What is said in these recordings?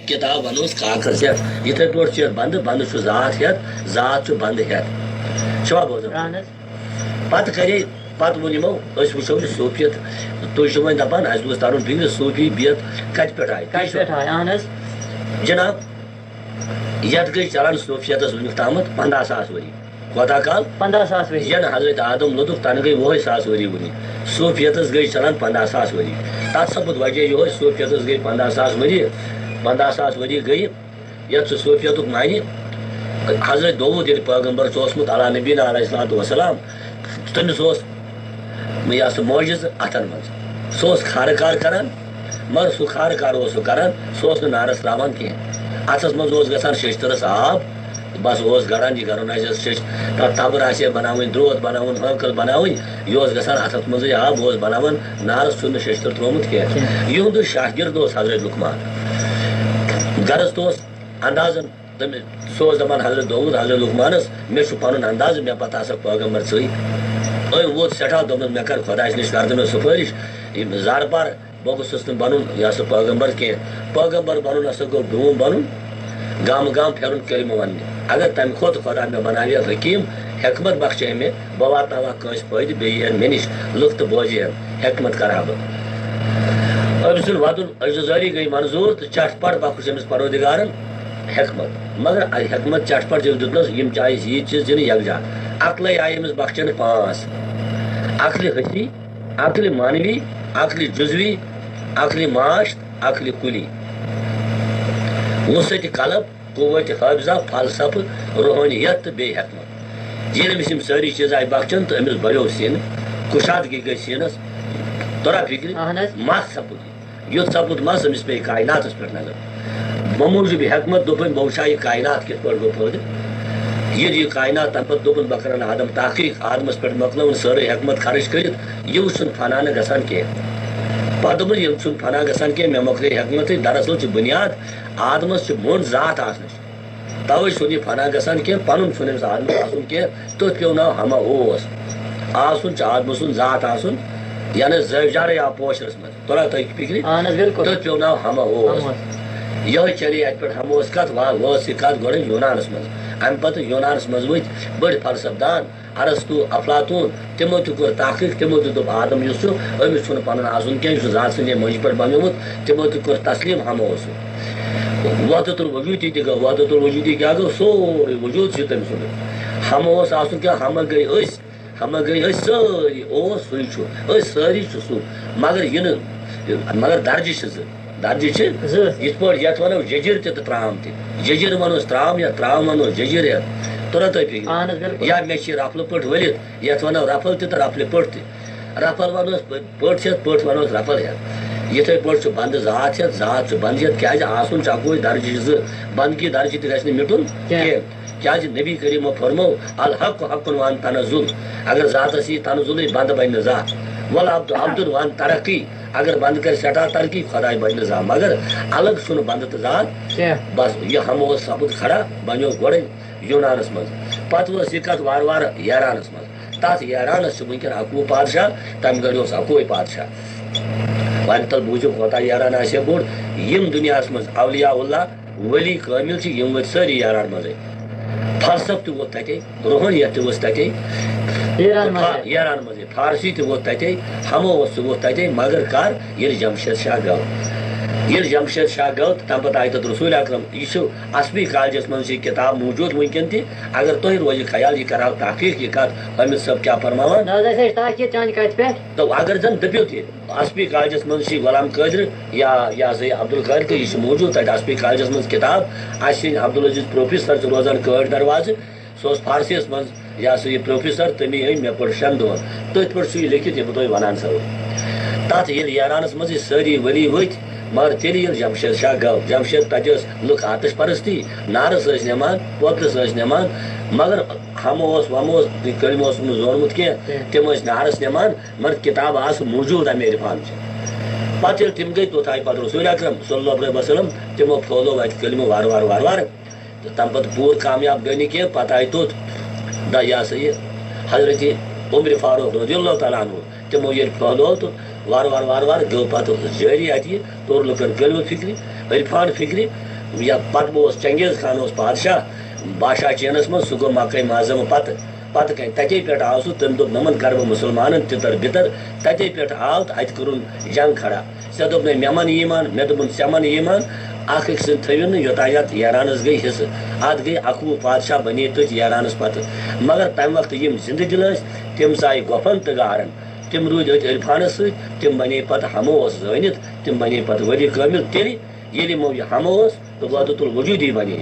کتاب ونوس کاغذ ہیت یتھے پٲٹھۍ چھُ بنٛدٕ بنٛدٕ چھُ ذات ہیت ذات چھُ بنٛدٕ ہیت چھوا بوزان پتہٕ کرے پتہٕ ووٚن یِمو أسۍ وٕچھو یہِ صوٗفیت تُہۍ چھِو وۄنۍ دپان اَسہِ گوٚژھ ترُن فِکرِ صوٗفی بِیت کتہِ پٮ۪ٹھ آیہِ جناب یتھ گٔے چلان صوٗفیتس وٕنیُک تامتھ 15,000 ؤری کوتاہ کال 15,000 ؤری ین حضرت آدم لوٚدُکھ تنہٕ گٔے 100,000 ؤری وٕنہِ صوٗفیتس گٔے چلان 15,000 ؤری تتھ سپُد وجہ یِہوے صوٗفیتس گٔے 15,000 ؤری 15,000 ؤری گٔے یتھ سُہ صوٗفیتُک معنی حضرت داوٗد ییٚلہِ پیغمبر چھُ اوسمُت علیٰ نبیٖنہ علیہ الصلوٰتُ وسلام تٔمِس اوس یہِ سُہ معجزٕ اتھن منٛز سُہ اوس کھارٕ کار کران مگر سُہ کھارٕ کار اوس سُہ کران سُہ اوس نہٕ نارس تراوان کینٛہہ اتھس منٛز اوس گژھان شیشتٕرس آب بس اوس گران یہِ کرُن آسہِ شیش تتھ تبٕر آسہِ ہے بناوٕنۍ درٛوت بناوُن ہٲکٕل بناوٕنۍ یہِ اوس گژھان اتھس منٛزٕے آب اوس بناوان نارس چھُنہٕ شیشتٕر ترومُت کینٛہہ یِہُنٛدُے شاگرد اوس حضرت لُقمان غرض تہِ اوس اندازن تٔمِس سُہ اوس دپان حضرت داوٗد حضرت لُقمانس مےٚ چھُ پنُن اندازٕ مےٚ پتہٕ آسکھ پیغمبر ژٕے أمۍ ووت سٮ۪ٹھاہ دوٚپنس مےٚ کر خۄدایس نِش کر تہٕ مےٚ سُفٲرِش یِم زارٕ پار بہٕ گوٚژھُس نہٕ بنُن یہِ ہسا پیغمبر کینٛہہ پیغمبر بنُن ہسا گوٚو ڈوٗم بنُن گامہٕ گام پھیرُن کلمہٕ وننہِ اگر تمہِ کھۄتہٕ خۄدا مےٚ بناوِ ہا حکیٖم حٮ۪کمت بخشے مےٚ بہٕ واتناوہا کٲنٛسہِ فٲیدٕ بیٚیہِ یِہن مےٚ نِش لُکھ تہٕ بوزِ ہن حٮ۪کمت کرٕ ہا بہٕ أمۍ سُنٛد ودُن عزازٲری گٔے منظوٗر تہٕ چٹ پٹ بخش أمِس پروردِگارن حٮ۪کمت مگر حٮ۪کمت چٹ پٹ ییٚلہِ دیُتنس یِم چاہے یہِ چیٖز دِنہٕ یکجا عقلے آیہِ أمِس بخشنہٕ 5 عقلہِ حسی عقلہِ مانوی عقلہِ جُزوی عقلہِ ماشت عقلہِ کُلی وُسعتِ قلب قوتِ حٲفظہ فلسفہٕ روحٲنیت تہٕ بیٚیہِ حٮ۪کمت ییٚلہِ أمِس یِم سٲری چیٖز آیہِ بخشن تہٕ أمِس بڑیو سیٖنہٕ کُشادگی گٔے سیٖنس تورا فِکرِ مس سپُد یُتھ سپُد مس أمِس پیٚیہِ کایناتس پٮ۪ٹھ نظر بہٕ موٗجوٗب یہِ حٮ۪کمت دوٚپُن بہٕ وٕچھٕ ہا یہِ کاینات کِتھ پٲٹھۍ گوٚو پٲدٕ ییٚلہِ یہِ کاینات تمہِ پتہٕ دوٚپُن بہٕ کرن آدم تحقیٖق آدمس پٮ۪ٹھ مۄکلٲوٕن سٲرٕے حٮ۪کمت خرٕچ کٔرِتھ یہِ چھُنہٕ فنا نہٕ گژھان کینٛہہ پتہٕ دوٚپُن یِم چھُنہٕ فنا گژھان کینٛہہ مےٚ مۄکلے حٮ۪کمتٕے دراصل چھِ بُنیاد آدمس چھِ موٚنٛڈ ذات آسنٕچ توے چھُنہٕ یہِ فنا گژھان کینٛہہ پنُن چھُنہٕ أمِس آدمس آسُن کینٛہہ تٔتھۍ پیٚو ناو ہما اوس آسُن چھُ آدمہٕ سُنٛد ذات آسُن یعنی زٲوجارٕے آو پوشرس منٛز تورا تۄہہِ فِکرِ تٔتھۍ پیٚو ناو ہما اوس یِہوے چلے اتہِ پٮ۪ٹھ ہموس کتھ وٲژ یہِ کتھ گۄڈٕ یوٗنانس منٛز امہِ پتہٕ یوٗنانس منٛز ؤتھۍ بٔڑۍ فلسفدان ارستو افلاطوٗن تِمو تہِ کوٚر تحقیٖق تِمو تہِ دوٚپ آدم یُس چھُ أمِس چھُنہٕ پنُن آسُن کینٛہہ یہِ چھُ ذات سٕنٛدے مٔنٛجہِ پٮ۪ٹھ بنیومُت تِمو تہِ کوٚر تسلیٖم ہما اوسُن وحدت الوجوٗدی تہِ گوٚو وحدت الوجوٗدی کیٛاہ گوٚو سورُے وجوٗد چھُ تٔمۍ سُنٛدُے ہما اوس آسُن کیٛاہ ہما گٔے أسۍ سٲری اوس سُے چھُ أسۍ سٲری چھُ سُہ مگر یہِ نہٕ مگر درجہِ چھِ زٕ درجہِ چھِ یِتھ پٲٹھۍ یتھ ونو ججِر تہِ تہٕ ترام تہِ ججِر ونوس ترام یا ترام ونوس ججِر ہٮ۪تھ تورا تۄہہِ فِکرِ یا مےٚ چھِ رفلہٕ پٔٹھۍ ؤلِتھ یتھ ونو رفل تہِ تہٕ رفلہِ پٔٹھۍ تہِ رفل ونوس پٔٹھۍ ہٮ۪تھ پٔٹھۍ ونوس رفل ہٮ۪تھ یِتھے پٲٹھۍ چھُ بنٛدٕ ذات ہٮ۪تھ ذات چھُ بنٛدٕ ہٮ۪تھ کیٛازِ آسُن چھُ اکوے درجہِ چھِ زٕ بنٛدگی درجہِ تہِ گژھِ نہٕ مِٹُن کینٛہہ کیٛازِ نبی کریٖمو فرمو الحق حقُن وان تنزُل اگر ذاتس یی تنزُلٕے بنٛدٕ بنہِ نہٕ زانٛہہ ول عبدُن وان ترقی اگر بنٛدٕ کرِ سٮ۪ٹھاہ ترقی خۄداے بنہِ نہٕ زانٛہہ مگر الگ چھُنہٕ بنٛدٕ تہٕ ذات بس یہِ ہموس سپُد کھڑا بنیو گۄڈے یوٗنانس منٛز پتہٕ ؤژھ یہِ کتھ وارٕ وارٕ ایرانس منٛز تتھ ایرانس چھُ وٕنکیٚن 11 پادشاہ تمہِ گرِ اوس اکوے پادشاہ وۄنۍ تل بوٗزِو کوتاہ ایران آسہِ ہے بوٚڑ یِم دُنیاہس منٛز اولیاء اللہ ؤلی کٲمِل چھِ یِم ؤتھۍ سٲری ایران منٛزٕے فلسف تہِ ووت تتے روحٲنیت تہِ ؤژھ تتے ایران منٛزٕے فارسی تہِ ووت تتے ہمو اوس تہِ ووت تتے مگر کر ییٚلہِ جمشید شاہ گوٚو ییٚلہِ جمشید شاہ گوٚو تہٕ تمہِ پتہٕ آیہِ تتھ رسوٗل اکرم یہِ چھُ اسبی کالجس منٛز چھِ یہِ کِتاب موٗجوٗد وٕنکیٚن تہِ اگر تۄہہِ روزِ خیال یہِ کرہاو تحقیٖق یہِ کتھ حامد صٲب کیٛاہ فرماوان تہٕ اگر زن دٔپِو تہِ اسبی کالجس منٛز چھِ غلام قٲدر یا یہِ ہسا یہِ عبدالقٲدر تہٕ یہِ چھُ موٗجوٗد تتہِ اسبی کالجس منٛز کِتاب اسہِ عبدالعزیز پروفیسر چھُ روزان کٲڑۍ دروازٕ سُہ اوس فارسیَس منٛز یہِ ہسا یہِ پروفیسر تٔمی أنۍ مےٚ پٔر 6 دۄہن تٔتھۍ پٲٹھۍ چھُ یہِ لیکھِتھ یہِ بہٕ تۄہہِ ونان چھُسو تتھ ییٚلہِ ایرانس منٛز یہِ سٲری ؤلی ؤتھۍ مگر تیٚلہِ ییٚلہِ جمشید شاہ گوٚو جمشید تتہِ ٲس لُکھ آتش پرستی نارس ٲسۍ نِوان پوترس ٲسۍ نِوان مگر ہمو اوس ومو اوس کلمہٕ اوسُکھ نہٕ زونمُت کینٛہہ تِم ٲسۍ نارس نِوان مگر کِتاب آسہٕ موٗجوٗد امہِ عرفانچہِ پتہٕ ییٚلہِ تِم گٔے توٚت آیہِ پتہٕ رسوٗل اکرم صلی اللہ علیہ وسلم تِمو پھٲلوو اتہِ کلمہٕ وارٕ وارٕ تہٕ تمہِ پتہٕ پوٗرٕ کامیاب گٔے نہٕ کینٛہہ پتہٕ آیہِ توٚت یہِ ہسا یہِ حضرت عمرِ فاروق رضی اللہ تعالیٰ عنہ تِمو ییٚلہِ پھٲلوو تہٕ وارٕ وارٕ گوٚو پتہٕ جٲری اتہِ یہِ توٚر لُکن کلمہٕ فِکرِ عرفان فِکرِ یا پتہ بہٕ اوسُس چنگیز خان اوس بادشاہ بادشاہ چینس منٛز سُہ گوٚو مکہ معظم پتہٕ کَنہِ تَتے پٮ۪ٹھ آو سُہ تٔمۍ دوٚپ نمن کَرٕ بہٕ مُسلمانن تِتر بِتر تَتے پٮ۪ٹھ آو تہٕ اَتہِ کوٚرُن جنگ کھڑا ژےٚ دوٚپ مےٚ من ایٖمان مےٚ دوٚپُن ژےٚ من ایٖمان اکھ أکۍ سٕنٛدۍ تھٲوِو نہٕ یوٚتانۍ یتھ ایرانس گٔے حصہٕ اتھ گٔے 11 بادشاہ بنے تٔتھۍ ایرانس پتہٕ مگر تمہِ وقتہٕ یِم زندٕ دِل ٲسۍ تِم ژایہِ گۄپھن تہٕ گارن تِم روٗدۍ أتھۍ عرفانس سۭتۍ تِم بنے پتہٕ ہموس زٲنِتھ تِم بنے پتہٕ ؤلی کٲمِل تیٚلہِ ییٚلہِ یِمو یہِ ہمو اوس تہٕ وحدت الوجوٗدی بنے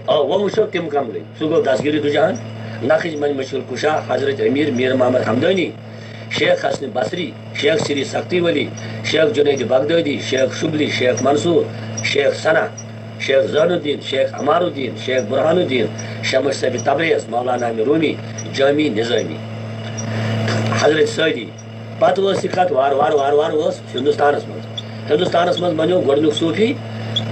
وۄنۍ وٕچھو تِم کم گٔے سُہ گوٚو دستگیری دُجہان نقش بن مشکل کشا حضرت امیر میر محمد حمدانی شیخ حسن بصری شیخ سری سختی ولی شیخ جنید بغدادی شیخ شبلی شیخ منصور شیخ ثنا شیخ زین الدین شیخ عمار الدین شیخ برہان الدین شمس صاحب تبریز مولانا رومی جامی نظامی حضرت سعدی پتہ ٲس یہِ کتھ وار وار وار وار ٲس ہندوستانس منٛز بنیو گۄڈنیُک صوٗفی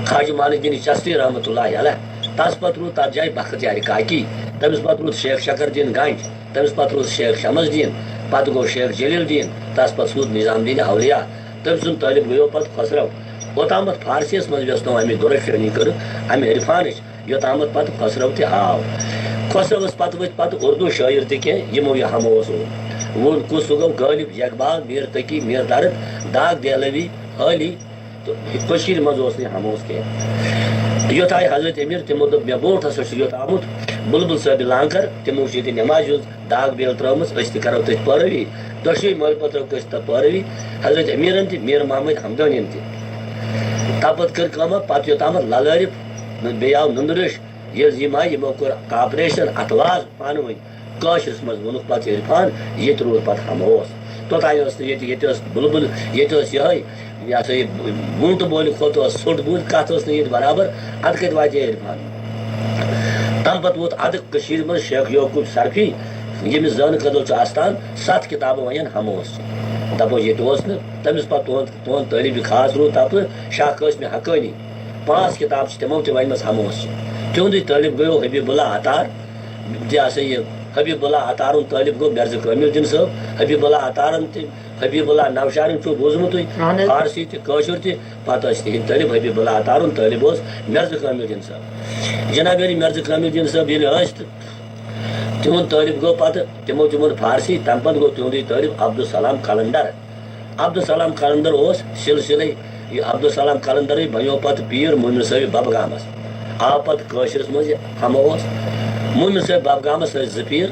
خواجہ معین الدین چشتی رحمۃ اللہ علیہ تس پتہٕ روٗد تتھ جایہِ بختیار کاکی تٔمِس پتہٕ روٗد شیخ شکر الدین گنج تٔمِس پتہٕ روٗد شیخ شمس الدین پتہٕ گوٚو شیخ جلیل الدین تس پتہٕ روٗد نظام الدین اولیا تٔمۍ سُنٛد طٲلب گٔیو پتہٕ خسرو اوٚتامتھ فارسیَس منٛز یۄس اَمہِ دُرشٲنی کٔر اَمہِ عرفانٕچ یوٚتامتھ پتہٕ خسرو تہِ آو خسروَس پتہٕ ؤتھۍ پتہٕ اردوٗ شٲعر تہِ کینٛہہ یِمو یہِ ہمو اوس ووٚن کُس سُہ گوٚو غٲلب یقبال میٖر تقی میٖر درد داغ دہلوی حٲلی تہٕ کٔشیٖرِ منٛز اوس نہٕ ہموس کینٛہہ یوٚت آیہِ حضرت امیر تِمو دوٚپ مےٚ برونٛٹھ ہسا چھُ یوٚت آمُت بُلبُل صٲبِ لانکر تِمو چھِ ییٚتہِ نٮ۪مازِ ہٕنٛز داغ بیل ترٲومٕژ أسۍ تہِ کرو تٔتھۍ پٲروی دۄشوٕے مٲلۍ پتہٕ ترٲو أسۍ تتھ پٲروی حضرت امیرن تہِ میٖر محمد حمدانین تہِ تپتہٕ کٔر کٲمہ پتہٕ یوٚتامتھ للٲرِف بیٚیہِ آو نُندرٕش ییٚلہِ یِم آیہِ یِمو کوٚر کاپریشن اتواز پانہٕ ؤنۍ کٲشرِس منٛز ووٚنُکھ پتہٕ عرفان ییٚتہِ روٗد پتہٕ ہموس توٚتانۍ ٲس نہٕ ییٚتہِ ٲس بُلبُل ییٚتہِ ٲس یِہے یہِ ہسا یہِ ووٗنٛٹہٕ بولہِ کھۄتہٕ ٲس ژھوٚٹ بوٗلۍ کتھ ٲس نہٕ ییٚتہِ برابر ادٕ کتہِ واتے عرفان تمہِ پتہٕ ووت ادٕ کٔشیٖرِ منٛز شیخ یعقوٗب سرفی ییٚمِس زٲنہٕ خٲطرٕ چھُ آستان 7 کِتابہٕ وَنٮ۪ن ہموس دپو ییٚتہِ اوس نہٕ تٔمِس پتہٕ تُہُنٛد طٲلبِ خاص روٗد تپہٕ شاہ قٲسمِ حقٲنی 5 کِتابہٕ چھِ تِمو تہِ ونِمژ ہموس چھِ تِہُنٛدُے طٲلب گٔیو حبیٖب اللہ عطار یہِ ہسا یہِ حبیٖب اللہ عطارُن طٲلب گوٚو مرزٕ کٲمِل الدین صٲب حبیٖب اللہ عطارن تہِ حبیٖب اللہ نوشارن چھُ بوٗزمُتٕے فارسی تہِ کٲشُر تہِ پتہٕ ٲسۍ تِہنٛدۍ طٲلب حبیٖب اللہ عطارُن طٲلب اوس مرزٕ کٲمِل الدین صٲب جناب علی مرزٕ کٲمِل الدین صٲب ییٚلہِ ٲسۍ تہٕ تِہُنٛد طٲلب گوٚو پتہٕ تِمو تہِ ووٚن فارسی تمہِ پتہٕ گوٚو تِہُنٛدُے طٲلب عبدالسلام قلندر عبدالسلام قلندر اوس سلسلے یہِ عبدالسلام قلندرٕے بنیو پتہٕ پیٖر مومن صٲبِ ببگامس آو پتہٕ کٲشرِس منٛز یہِ ہمو اوس مومن صٲبِ ببگامس ٲسۍ 2 پیٖر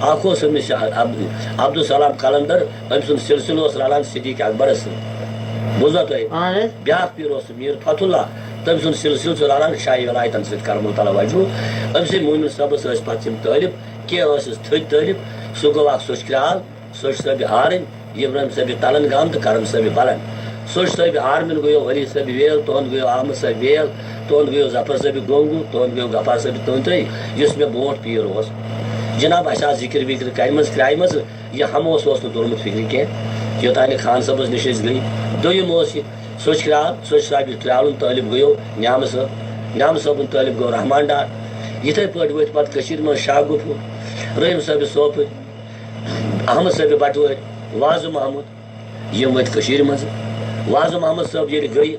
اکھ اوس أمِس عبدالسلام قلندر أمۍ سُنٛد سلسلہٕ اوس رلان صدیٖق اکبرس سۭتۍ بوٗزوا تُہۍ بیاکھ پیٖر اوس میٖر فتح اللہ تٔمۍ سُنٛد سلسلہٕ چھُ رلان شاہی ولایتن سۭتۍ کرم تعالیٰ وجوٗ أمسٕے مومن صٲبس ٲسۍ پتہٕ یِم طٲلب کینٛہہ ٲسٕس تھٔدۍ طٲلب سُہ گوٚو اکھ سُچ کرال سُچ صٲبِ ہارٕنۍ ابراہیم صٲبِ تلن گام تہٕ کرم صٲبِ بلن سُچ صٲبِ ہارمِن گٔیو ؤلی صٲبِ ویل تُہُنٛد گٔیو احمد صٲبِ ویل تُہُنٛد گٔیو ظفر صٲبِ گونگوٗ تُہُنٛد گٔیو غفار صٲبِ تٲنٛترے یُس مےٚ برونٛٹھ پیٖر اوس جناب اَسہِ آسہٕ ذِکر وِکر کرِمژ کرایمژ یہِ ہموس اوس نہٕ توٚرمُت فِکرِ کینٛہہ یوٚتانۍ نہٕ خان صٲبس نِش أسۍ گٔے دوٚیِم اوس یہِ سُچ کرال سُچ صٲبہِ کرالُن طٲلب گٔیو نیامہٕ صٲب نیامہٕ صٲبُن طٲلب گوٚو رحمان ڈار یِتھے پٲٹھۍ ؤتھۍ پتہٕ کٔشیٖرِ منٛز شاہ گُفوٗ رحیٖم صٲبِ صوفٕرۍ احمد صٲبِ بٹوٲرۍ وازٕ محمد یِم ؤتھۍ کٔشیٖرِ منٛز وازٕ محمد صٲب ییٚلہِ گٔیہِ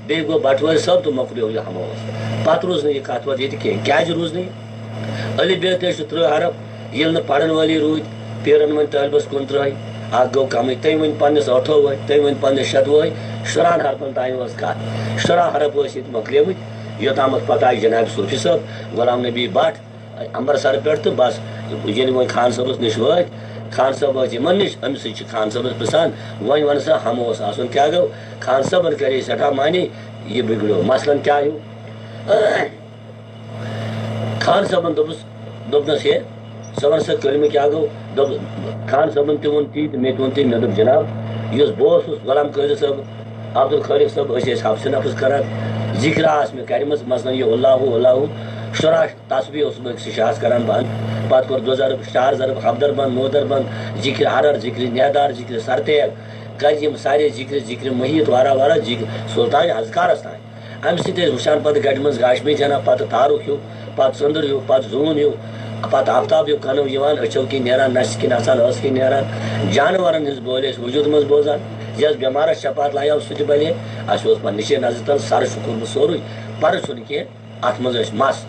بیٚیہِ گوٚو بٹوٲرۍ صٲب تہٕ مۄکلیو یہِ ہموس پتہٕ روٗز نہٕ یہِ کتھ وتھ ییٚتہِ کینٛہہ کیازِ روٗز نہٕ یہِ علی بے تے چھُ 30 حرف ییٚلہِ نہٕ پرن وٲلی روٗدۍ پیٖرن وۄنۍ طٲلبس 19 اکھ گوٚو کمٕے تٔمۍ ؤنۍ پننِس 8 وٲے تٔمۍ ؤنۍ پننِس 6 وٲے 14 حرفن تانۍ ٲس کتھ 14 حرف ٲسۍ ییٚتہِ مۄکلیمٕتۍ یوٚتامتھ پتہٕ آیہِ جناب صوفی صٲب غلام نبی بٹ امبرسر پٮ۪ٹھ تہٕ بس ییٚلہِ وۄنۍ خان صٲبس نِش وٲتۍ خان صٲب ٲسۍ یِمن نِش أمسٕے چھِ خان صٲبس پرژھان وۄنۍ وَن سا ہموس آسُن کیٛاہ گوٚو خان صٲبن کرے سٮ۪ٹھاہ معنی یہِ بِگڑیو مثلاً کیٛاہ ہیوٗ خان صٲبن دوٚپنس ہے ژٕ وَن سا کٔلمہٕ کیٛاہ گوٚو دوٚپ خان صٲبن تہِ ووٚن تی تہٕ مےٚ تہِ ووٚن تی مےٚ دوٚپ جناب یُس بہٕ اوسُس غلام قٲدر صٲب عبدالخالق صٲب أسۍ ٲسۍ حفظ نفظ کران ذِکرا آسہٕ مےٚ کرِمٕژ مثلاً یہِ اللہ شُراہ تصبیح اوسُس بہٕ أکسٕے شاہس کران بنٛد پتہٕ کوٚر 2 ضرب 4 ضرب حفدر بنٛد 9 در بنٛد ذِکرِ حرر ذِکرِ نیدار ذِکرِ سرتیگ کَجہِ یِم سارے ذِکرِ محیٖط وارہ ذِکر سُلطان اذکارس تانۍ امہِ سۭتۍ ٲسۍ وٕچھان پتہٕ گَرِ منٛز گاشمی جناب پتہٕ تارُک ہیوٗ پتہٕ ژٔنٛدٕر ہیوٗ پتہٕ زوٗن ہیوٗ پتہٕ آفتاب ہیوٗ کَنو یِوان أچھو کِنۍ نیران نَشہِ کِنۍ اَژان ٲسہٕ کِنۍ نیران جانورن ہٕنٛز بٲلۍ ٲسۍ وجوٗد منٛز بوزان یۄس بٮ۪مارس شفات لایو سُہ تہِ بلے اَسہِ اوس پتہٕ نِشے نظرِ تل سر چھُ کوٚرمُت سورُے پر کی ات مز مس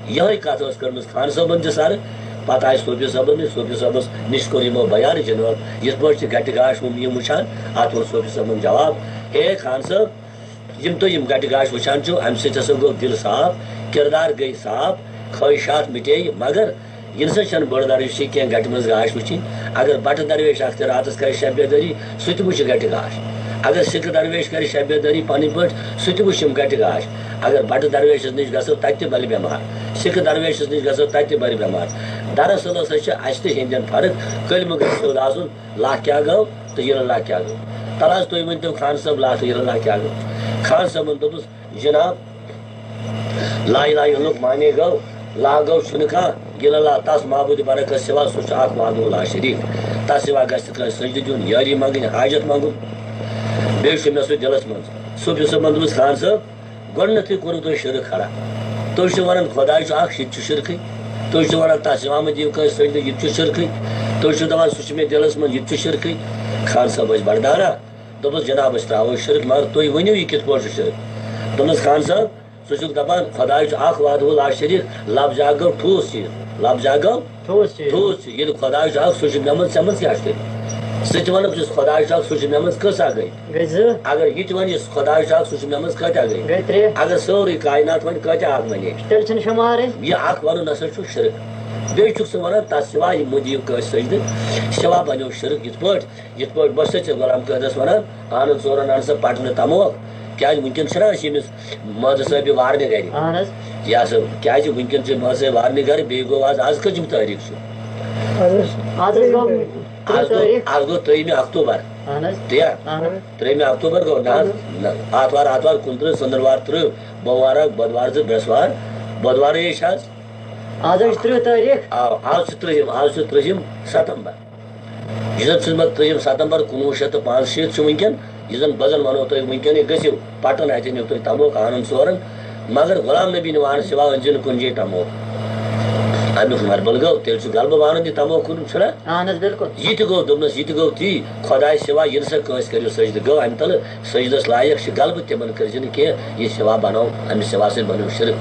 یہ کت کرمز خان صبن تہ سر پتہ آئی صوفی صبن نش صوفی صبس نش کور یمو بیان جناب یت پہ گٹہ گاش یم وچان ات وون صوفی صبن جواب ہے خان صاحب یم تھی گٹہ گاش وچان چھو امہ سۭتۍ ہسا گو دل صاف کردار گئی صاف خواہشات مٹے مگر یہ نسا چھن بڑ درویش کی گٹہ مز گاش وچن اگر بٹہ درویش اخ راتس کر شب بیداری سہ تہ وچھ گٹہ گاش اگر سکھ درویش کر شب بیداری پن پہ سہ تہ وچھم گٹہ گاش اگر بٹہ درویشس نش گھو تتہ بل بیمار سکھ درویشس نش گھو تتہ بل بیمار دراصل ہسا اس تہ ہندین فرق کلمہ گھو آسن لا کیا گو تو یہ لا کیا گو تل حظ تھی ورنو خان صاحب لا تو یہ لا کیا گو خان صاحبن دوپس جناب لا الہ الا اللہ مانے گو لا گو چھن کھانا گل اللہ تس معبود برکت سوا سہ اخ معبود لا شریک تس سوا گھس سجدہ دین یاری منگن حاجت منگن بیس مے سہ دلس من صوفی صبن دوپس خان صاحب گۄڈنیتھٕے کوٚرُو تۄہہِ شرک حرام تُہۍ چھِو وَنان خۄداے چھُ اکھ یہِ تہِ چھُ شرکٕے تُہۍ چھِو وَنان تس امامت دِیِو کٲنٛسہِ سجدٕ یہِ تہِ چھُ شرکٕے تُہۍ چھِو دپان سُہ چھُ مےٚ دِلس منٛز یہِ تہِ چھُ شرکٕے خان صٲب ٲسۍ بردارا دوٚپُس جناب أسۍ ترٛاوو شرک مگر تُہۍ ؤنِو یہِ کِتھ پٲٹھۍ چھُ شرک دوٚپنس خان صٲب ژٕ چھُکھ دپان خۄداے چھُ اکھ وحدہُ لا شریٖک لفظ اکھ گوٚو ٹھوٗس چیٖز لفظ اکھ گوٚو ٹھوٗس چیٖز ییٚلہِ خۄداے چھُ اکھ سُہ چھُ مےٚ منٛز ژےٚ منٛز کیٛاہ چھُ تیٚلہِ سُہ تہِ وَنکھ یُس خۄداے چھُ اکھ سُہ چھُ مےٚ منٛز کۭژاہ گٔے اگر یہِ تہِ وَنہِ یُس خۄداے چھُ اکھ سُہ چھُ مےٚ منٛز کۭتیاہ گٔے اگر سورُے کاینات وَنہِ کۭتیاہ اکھ بنے یہِ اکھ وَنُن ہسا چھُ شرک بیٚیہِ چھُکھ ژٕ وَنان تس سوا یہِ مہٕ دِیِو کٲنٛسہِ سجدٕ سوا بنیو شرک یِتھ پٲٹھۍ بہٕ چھُسے ژےٚ غلام قٲدس وَنان اہن ژورن اَن سا پٹنہٕ تموکھ کیٛازِ وٕنکٮ۪ن چھُنہ أسۍ ییٚمِس مٲدٕ صٲبہِ وارنہِ گرِ یہِ ہسا کیٛازِ وٕنکٮ۪ن چھِ مٲدٕ صٲبہِ وارنہِ گرِ بیٚیہِ گوٚو آز کٔژِم تٲریٖخ چھُ آز گوٚو 3 اکتوبر تِیا 3 اکتوبر گوٚو نہ حظ آتھوار 29 ژٔنٛدٕروار 30 بوموار اکھ بۄدوار 2 برٛٮ۪سوار بۄدوارٕے چھِ آز آز چھُ 30 ستمبر یہِ زن چھُس بہٕ 3 ستمبر 1965 چھُ وٕنکٮ۪ن یہِ زن بہٕ زن ونو تۄہہِ وٕنکٮ۪نٕے گٔژھِو پٹن اتہِ أنِو تُہۍ تموکھ آنن ژورن مگر غلام نبی نِوان سوا أنزِ نہٕ کُنہِ جایہِ تموکھ امیُک مربل گوٚو تیٚلہِ چھُ غلبہٕ وانن تہِ تموکھ کُنُن چھُنہ یہِ تہِ گوٚو دوٚپنس یہِ تہِ گوٚو تی خۄداے سوا یہِ نسا کٲنٛسہِ کٔرِو سجدٕ گوٚو امہِ تلہٕ سجدس لایق چھِ غلبہٕ تِمن کٔرزِ نہٕ کینٛہہ یہِ سوا بنو امہِ سوا سۭتۍ بنیو شرک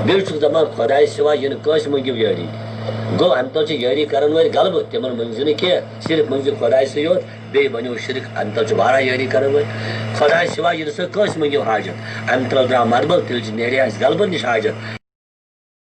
بیٚیہِ چھُکھ دپان خۄداے سوا یہِ نہٕ کٲنٛسہِ منٛگِو یٲری گوٚو امہِ تل چھِ یٲری کرن وٲلۍ غلبہٕ تِمن منٛگزِ نہٕ کینٛہہ صرف منٛگزِ خۄدایسٕے یوت بیٚیہِ بنیو شرک امہِ تل چھِ واریاہ یٲری کرن وٲلۍ خۄداے سوا یہِ نسا کٲنٛسہِ منٛگِو حاجت امہِ تل درٛاو مربل تیٚلہِ چھِ نیرِ اسہِ غلبن نِش حاجت